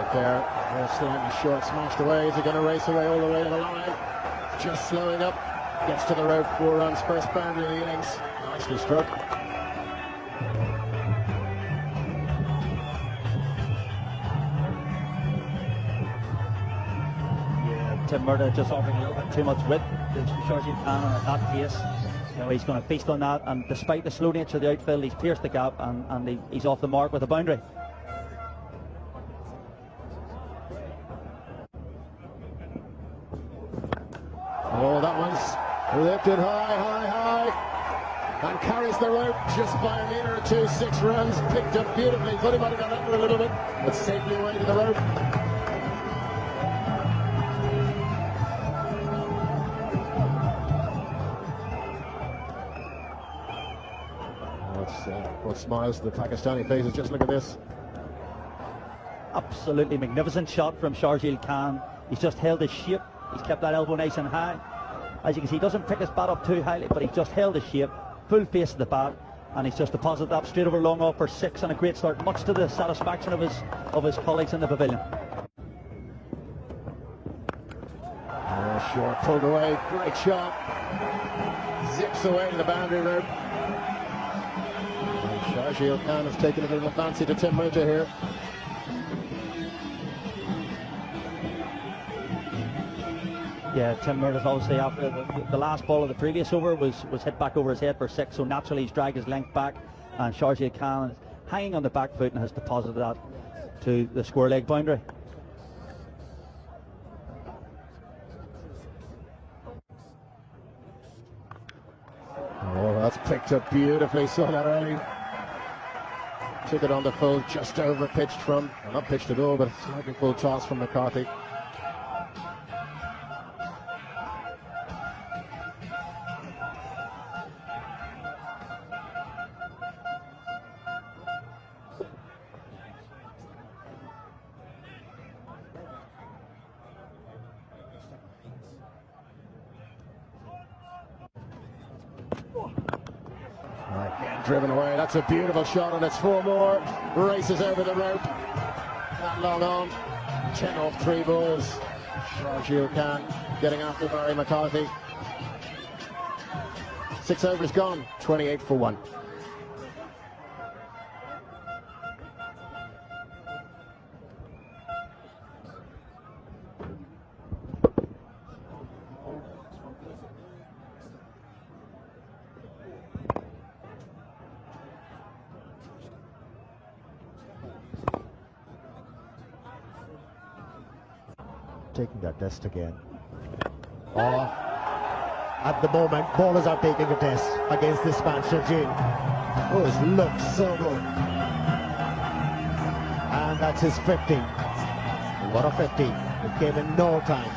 right there. Slightly short, smashed away. Is he going to race away all the way to the line? Just slowing up. Gets to the rope, 4 runs, first boundary of the innings. Nicely struck. Yeah, Tim Murtagh just offering a little bit too much width to Sharjeel Khan at that pace. You know, he's going to feast on that, and despite the slow nature of the outfield, he's pierced the gap and he's off the mark with a boundary. Oh, that one's lifted high, and carries the rope just by a metre or two. 6 runs, picked up beautifully. Thought he might have gone under a little bit, but safely away to the rope. What smiles to the Pakistani faces. Just look at this. Absolutely magnificent shot from Sharjeel Khan. He's just held his shape. He's kept that elbow nice and high. As you can see, he doesn't pick his bat up too highly, but he's just held his shape, full face of the bat, and he's just deposited that straight over long off for 6 and a great start, much to the satisfaction of his colleagues in the pavilion. Oh, short, pulled away, great shot. Zips away to the boundary rope. Sharjeel Khan has taken a bit of a fancy to Tim Murtagh here. Yeah, Tim Murtagh's obviously, after the last ball of the previous over was hit back over his head for 6, so naturally he's dragged his length back, and Sharjeel Khan is hanging on the back foot and has deposited that to the square leg boundary. Oh, that's picked up beautifully. Saw that early. Took it on the full, just over pitched from, well, not pitched at all, but slightly full toss from McCarthy. Again, driven away. That's a beautiful shot, and it's 4 more. Races over the rope. Not long on. 10 off 3 balls. Sharjeel Khan getting after Barry McCarthy. 6 overs gone. 28 for 1. Taking that test again. Oh, at the moment, bowlers are taking a test against this man, Sharjeel. Oh, it looks so good. And that's his 50. What a 50. It came in no time.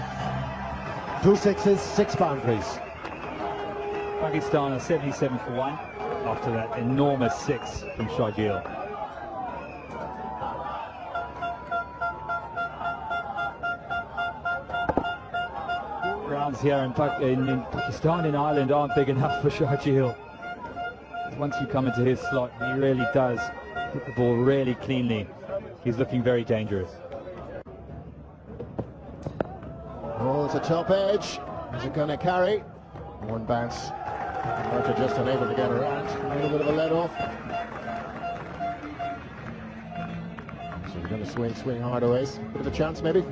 2 sixes, 6 boundaries. Pakistan are 77 for 1 after that enormous 6 from Sharjeel. Grounds here in Pakistan and Ireland aren't big enough for Sharjeel. Once you come into his slot, he really does hit the ball really cleanly. He's looking very dangerous. Oh, it's a top edge. Is it going to carry? 1 bounce. Murtagh just unable to get around. A little bit of a let off. So he's going to swing hard away. Bit of a chance maybe.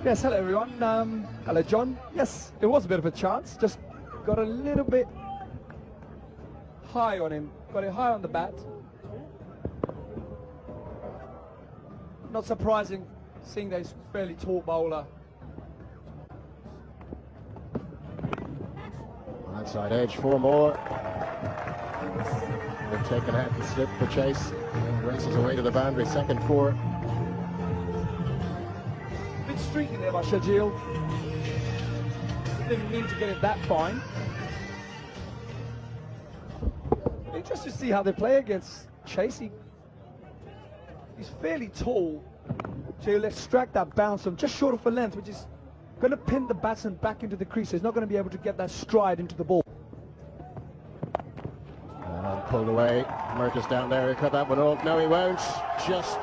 Yes, hello everyone. Hello John. Yes, it was a bit of a chance. Just got a little bit high on him. Got it high on the bat. Not surprising, seeing that he's a fairly tall bowler. Outside edge, 4 more. They've taken out the slip for chase. Races away to the boundary, second 4. Bit streaky there by Sharjeel. Didn't mean to get it that fine. Interesting to see how they play against Chase. He's fairly tall, so he'll extract that bounce from just short of a length, which is going to pin the batsman back into the crease. He's not going to be able to get that stride into the ball. And pulled away. Murtagh's down there. He'll cut that one off. No, he won't. Just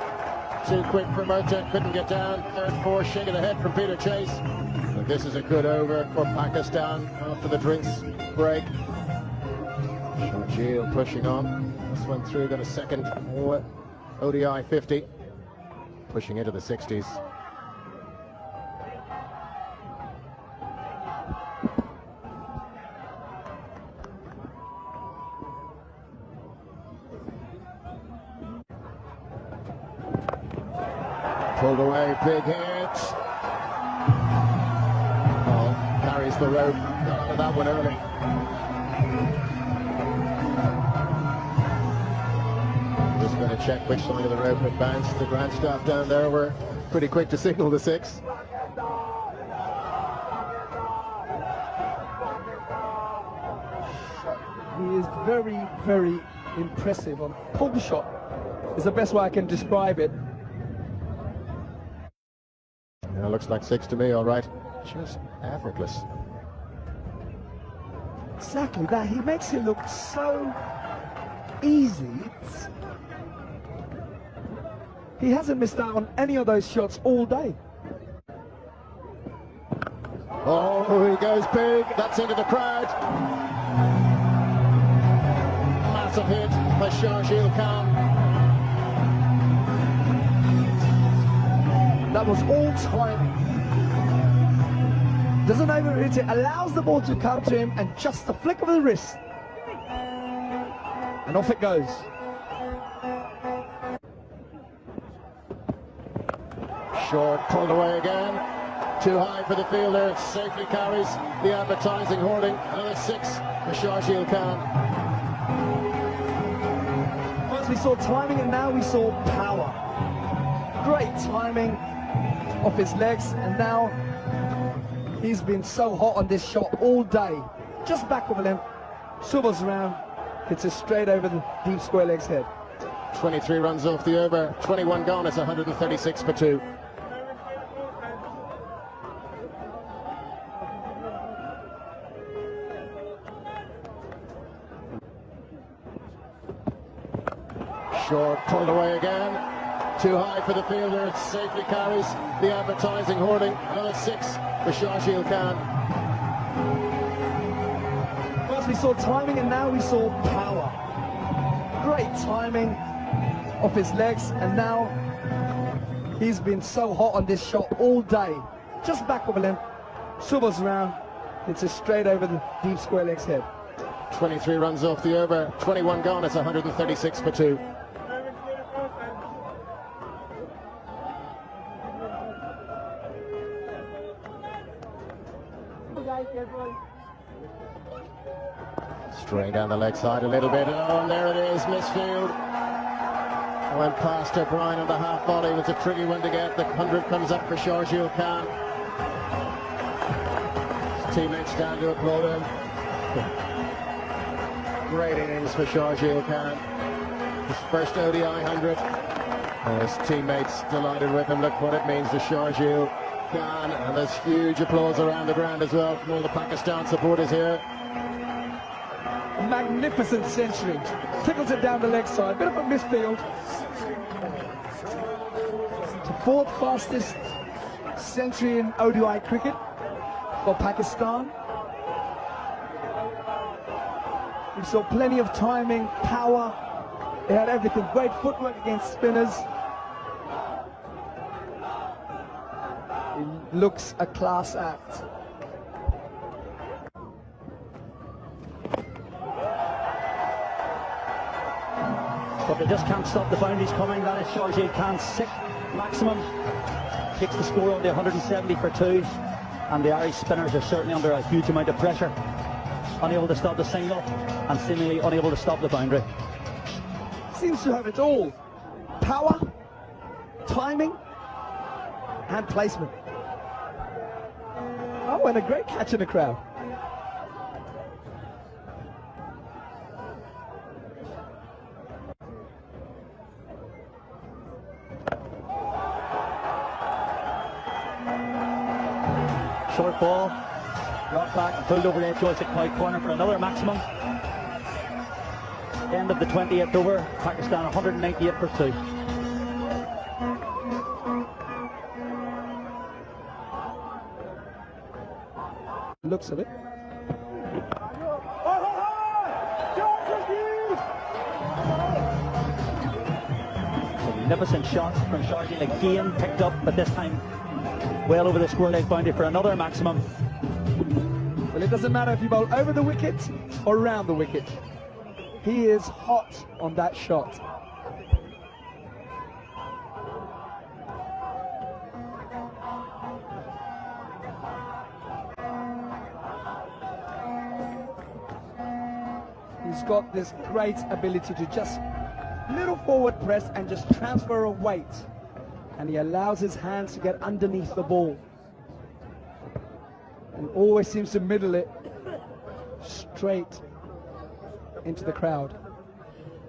Too quick for Murtagh, couldn't get down. Third four, shaking the head from Peter Chase. And this is a good over for Pakistan after the drinks break. Sharjeel pushing on. This one through, got a second ODI 50. Pushing into the 60s. Pulled away, big hit. Oh, carries the rope. Got that one early. Just going to check which side of the rope it bounced. The grand staff down there were pretty quick to signal the 6. He is very, very impressive on pull shot. Is the best way I can describe it. Yeah, looks like 6 to me, all right. Just effortless. Exactly that. He makes it look so easy. He hasn't missed out on any of those shots all day. Oh, he goes big. That's into the crowd. Massive hit by Sharjeel Khan. That was all timing. Doesn't overhit it, allows the ball to come to him, and just the flick of the wrist. And off it goes. Short, pulled away again. Too high for the fielder. Safely carries the advertising hoarding. Another 6 for Sharjeel Khan. First we saw timing, and now we saw power. Great timing off his legs, and now he's been so hot on this shot all day. Just back of him, swivels around, hits it straight over the deep square leg's head. 23 runs off the over, 21 gone. It's 136 for 2. Short, pulled away again. Too high for the fielder. Safely carries the advertising hoarding. Another 6 for Sharjeel Khan. First we saw timing, and now we saw power. Great timing off his legs, and now he's been so hot on this shot all day. Just back of him, swivels around, hits it straight over the deep square leg's head. 23 runs off the over, 21 gone. It's 136 for 2. Straight down the leg side a little bit. Oh, and there it is, misfield. Went past O'Brien on the half volley. It was a tricky one to get. The 100 comes up for Sharjeel Khan. His teammates down to applaud him. Great innings for Sharjeel Khan. His first ODI 100. His teammates delighted with him. Look what it means to Sharjeel Khan. And there's huge applause around the ground as well from all the Pakistan supporters here. Magnificent century. Tickles it down the leg side. Bit of a misfield. The 4th fastest century in ODI cricket for Pakistan. We saw plenty of timing, power. They had everything. Great footwork against spinners. It looks a class act. But they just can't stop the boundaries coming. That is Sharjeel Khan's 6th maximum. Takes the score on to 170 for 2. And the Irish spinners are certainly under a huge amount of pressure. Unable to stop the single and seemingly unable to stop the boundary. Seems to have it all. Power, timing, and placement. Oh, and a great catch in the crowd. Short ball, brought back and pulled over the edge towards the right corner for another maximum. End of the 20th over, Pakistan 198 for 2. looks of it. Magnificent shot from Sharjeel, again picked up, but this time well over the square leg boundary for another maximum. Well, it doesn't matter if you bowl over the wicket or around the wicket. He is hot on that shot. He's got this great ability to just little forward press and just transfer a weight, and he allows his hands to get underneath the ball and always seems to middle it straight into the crowd.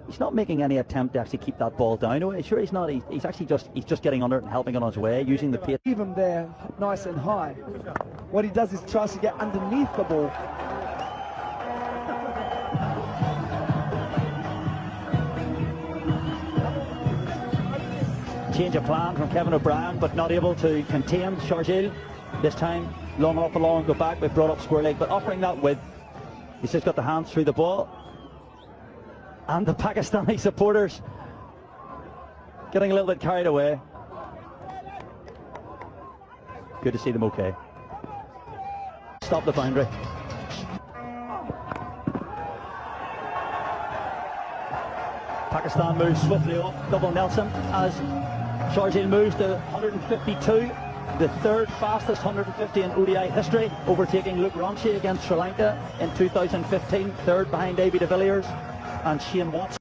He's not making any attempt to actually keep that ball down. Sure, he's not. He's actually just getting under it and helping it on his way, using the pace. Leave him there nice and high. What he does is tries to get underneath the ball. Change of plan from Kevin O'Brien, but not able to contain Sharjeel. This time, long off along, go back, we've brought up square leg, but offering that width. He's just got the hands through the ball. And the Pakistani supporters getting a little bit carried away. Good to see them okay. Stop the boundary. Pakistan moves swiftly off double Nelson as Sharjeel moves to 152, the third fastest 150 in ODI history, overtaking Luke Ramsey against Sri Lanka in 2015, third behind A.B. de Villiers and Shane Watson.